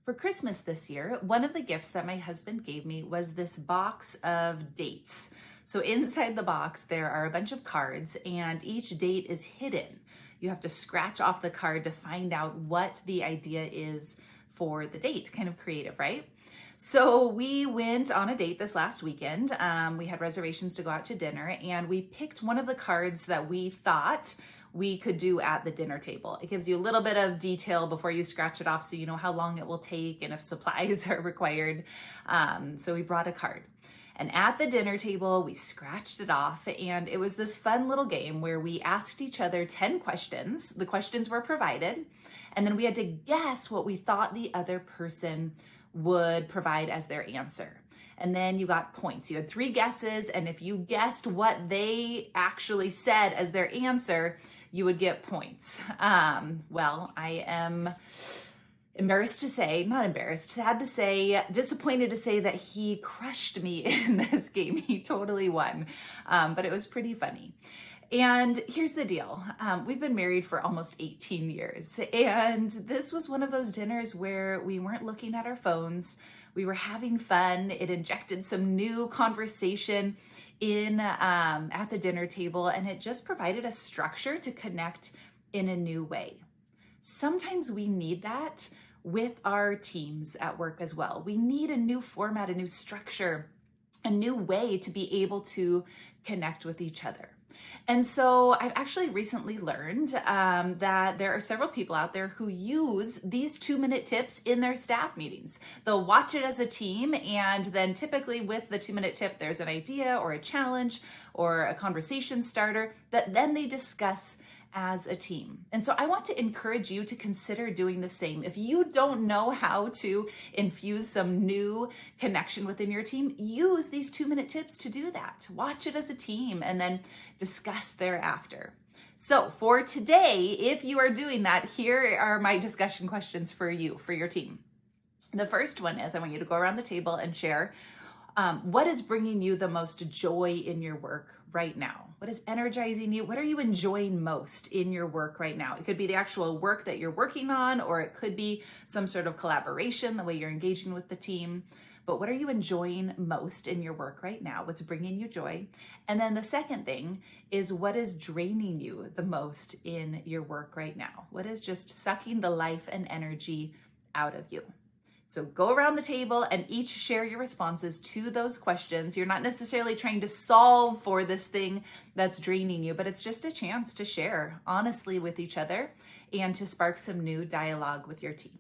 For Christmas this year, one of the gifts that my husband gave me was this box of dates. So inside the box, there are a bunch of cards and each date is hidden. You have to scratch off the card to find out what the idea is for the date. Kind of creative, right? So we went on a date this last weekend. We had reservations to go out to dinner and we picked one of the cards that we thought we could do at the dinner table. It gives you a little bit of detail before you scratch it off so you know how long it will take and if supplies are required. So we brought a card. And at the dinner table, we scratched it off, and it was this fun little game where we asked each other 10 questions. The questions were provided, and then we had to guess what we thought the other person would provide as their answer. And then you got points. You had 3 guesses, and if you guessed what they actually said as their answer, you would get points. Well, I am embarrassed to say, not embarrassed, sad to say, disappointed to say that he crushed me in this game. He totally won, but it was pretty funny. And here's the deal. We've been married for almost 18 years. And this was one of those dinners where we weren't looking at our phones. We were having fun. It injected some new conversation in at the dinner table, and it just provided a structure to connect in a new way. Sometimes we need that with our teams at work as well. We need a new format, a new structure, a new way to be able to connect with each other. And so I've actually recently learned that there are several people out there who use these 2-minute tips in their staff meetings. They'll watch it as a team, and then typically with the 2-minute tip, there's an idea or a challenge or a conversation starter that then they discuss as a team. And so I want to encourage you to consider doing the same. If you don't know how to infuse some new connection within your team, use these 2-minute tips to do that. Watch it as a team and then discuss thereafter. So for today, if you are doing that, here are my discussion questions for you, for your team. The first one is I want you to go around the table and share what is bringing you the most joy in your work right now? What is energizing you? What are you enjoying most in your work right now? It could be the actual work that you're working on, or it could be some sort of collaboration, the way you're engaging with the team. But what are you enjoying most in your work right now? What's bringing you joy? And then the second thing is what is draining you the most in your work right now? What is just sucking the life and energy out of you? So go around the table and each share your responses to those questions. You're not necessarily trying to solve for this thing that's draining you, but it's just a chance to share honestly with each other and to spark some new dialogue with your team.